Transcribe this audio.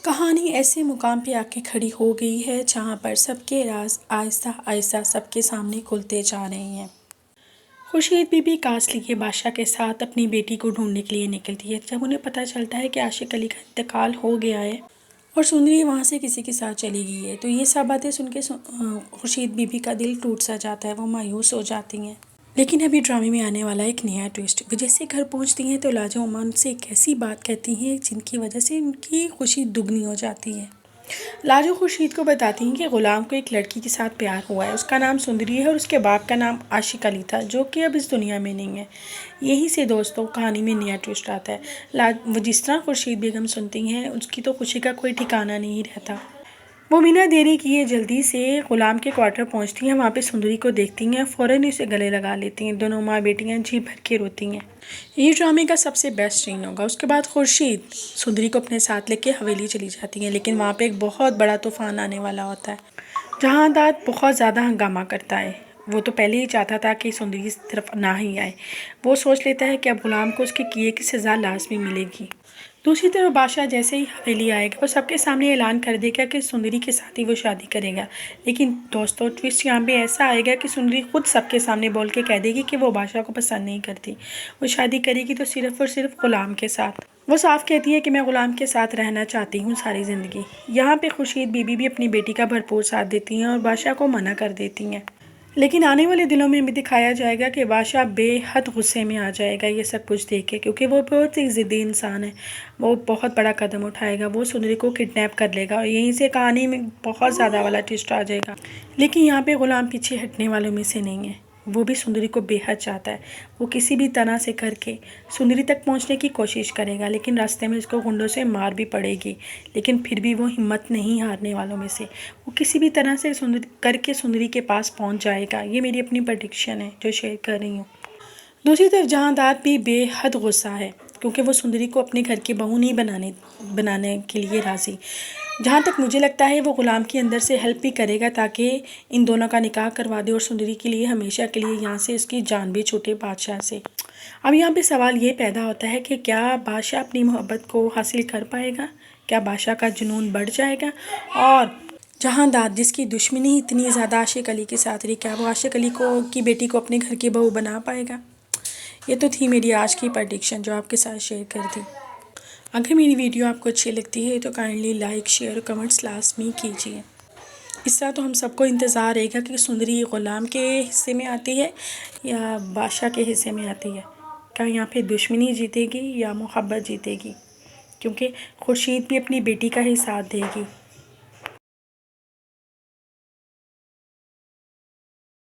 کہانی ایسے مقام پہ آ کے کھڑی ہو گئی ہے جہاں پر سب کے راز آہستہ آہستہ سب کے سامنے کھلتے جا رہے ہیں۔ خورشید بی بی کاسلی کے بادشاہ کے ساتھ اپنی بیٹی کو ڈھونڈنے کے لیے نکلتی ہے۔ جب انہیں پتہ چلتا ہے کہ عاشق علی کا انتقال ہو گیا ہے اور سندری وہاں سے کسی کے ساتھ چلی گئی ہے، تو یہ سب باتیں سن کے خورشید بی بی کا دل ٹوٹ سا جاتا ہے، وہ مایوس ہو جاتی ہیں۔ لیکن ابھی ڈرامے میں آنے والا ایک نیا ٹویسٹ۔ وہ جیسے گھر پہنچتی ہیں تو لاجا عمان ان سے ایک ایسی بات کہتی ہیں جن کی وجہ سے ان کی خوشی دگنی ہو جاتی ہے۔ لاجا خورشید کو بتاتی ہیں کہ غلام کو ایک لڑکی کے ساتھ پیار ہوا ہے، اس کا نام سندری ہے اور اس کے باپ کا نام عاشق علی تھا، جو کہ اب اس دنیا میں نہیں ہے۔ یہیں سے دوستوں کہانی میں نیا ٹویسٹ آتا ہے۔ وہ جس طرح خورشید بیگم سنتی ہیں اس کی تو خوشی کا کوئی ٹھکانہ نہیں رہتا۔ وہ بنا دیری کیے جلدی سے غلام کے کوارٹر پہنچتی ہیں، وہاں پہ سندری کو دیکھتی ہیں، فوراً اسے گلے لگا لیتی ہیں۔ دونوں ماں بیٹیاں جی بھر کے روتی ہیں۔ یہ ڈرامے کا سب سے بیسٹ سین ہوگا۔ اس کے بعد خورشید سندری کو اپنے ساتھ لے کے حویلی چلی جاتی ہیں، لیکن وہاں پہ ایک بہت بڑا طوفان آنے والا ہوتا ہے۔ جہاں داد بہت زیادہ ہنگامہ کرتا ہے۔ وہ تو پہلے ہی چاہتا تھا کہ سندری اس طرف نہ ہی آئے۔ وہ سوچ لیتا ہے کہ اب غلام کو اس کے کیے کی سزا لازمی ملے گی۔ دوسری طرف بادشاہ جیسے ہی حویلی آئے گا وہ سب کے سامنے اعلان کر دے گا کہ سندری کے ساتھ ہی وہ شادی کرے گا۔ لیکن دوستوں ٹویسٹ یہاں پہ ایسا آئے گا کہ سندری خود سب کے سامنے بول کے کہہ دے گی کہ وہ بادشاہ کو پسند نہیں کرتی، وہ شادی کرے گی تو صرف اور صرف غلام کے ساتھ۔ وہ صاف کہتی ہے کہ میں غلام کے ساتھ رہنا چاہتی ہوں ساری زندگی۔ یہاں پہ خورشید بی بی بھی اپنی بیٹی کا بھرپور ساتھ دیتی ہیں اور بادشاہ کو منع کر دیتی ہیں۔ لیکن آنے والے دنوں میں ہمیں دکھایا جائے گا کہ بادشاہ بے حد غصے میں آ جائے گا یہ سب کچھ دیکھ کے، کیونکہ وہ بہت ہی ضدی انسان ہے۔ وہ بہت بڑا قدم اٹھائے گا، وہ سندری کو کڈنیپ کر لے گا اور یہیں سے کہانی میں بہت زیادہ والا ٹویسٹ آ جائے گا۔ لیکن یہاں پہ غلام پیچھے ہٹنے والوں میں سے نہیں ہے، وہ بھی سندری کو بے حد چاہتا ہے۔ وہ کسی بھی طرح سے کر کے سندری تک پہنچنے کی کوشش کرے گا، لیکن راستے میں اس کو گنڈوں سے مار بھی پڑے گی، لیکن پھر بھی وہ ہمت نہیں ہارنے والوں میں سے۔ وہ کسی بھی طرح سے کر کے سندری کے پاس پہنچ جائے گا۔ یہ میری اپنی پریڈکشن ہے جو شیئر کر رہی ہوں۔ دوسری طرف جہاں داد بھی بے حد غصہ ہے، کیونکہ وہ سندری کو اپنے گھر کی بہو نہیں بنانے کے لیے راضی۔ جہاں تک مجھے لگتا ہے وہ غلام کی اندر سے ہیلپ بھی کرے گا تاکہ ان دونوں کا نکاح کروا دے اور سندری کے لیے ہمیشہ کے لیے یہاں سے اس کی جان بھی چھوٹے بادشاہ سے۔ اب یہاں پہ سوال یہ پیدا ہوتا ہے کہ کیا بادشاہ اپنی محبت کو حاصل کر پائے گا؟ کیا بادشاہ کا جنون بڑھ جائے گا؟ اور جہاں داد جس کی دشمنی اتنی زیادہ عاشق علی کے ساتھ رہی، کیا وہ عاشق علی کی بیٹی کو اپنے گھر کی بہو بنا پائے گا؟ یہ تو تھی میری آج کی پریڈکشن جو آپ کے ساتھ شیئر کر دی۔ اگر میری ویڈیو آپ کو اچھی لگتی ہے تو کائنڈلی لائک شیئر اور کمنٹس لازمی کیجیے۔ اس طرح تو ہم سب کو انتظار رہے گا کہ سندری غلام کے حصے میں آتی ہے یا بادشاہ کے حصے میں آتی ہے۔ کیا یہاں پہ دشمنی جیتے گی یا محبت جیتے گی؟ کیونکہ خورشید بھی اپنی بیٹی کا ہی ساتھ دے گی۔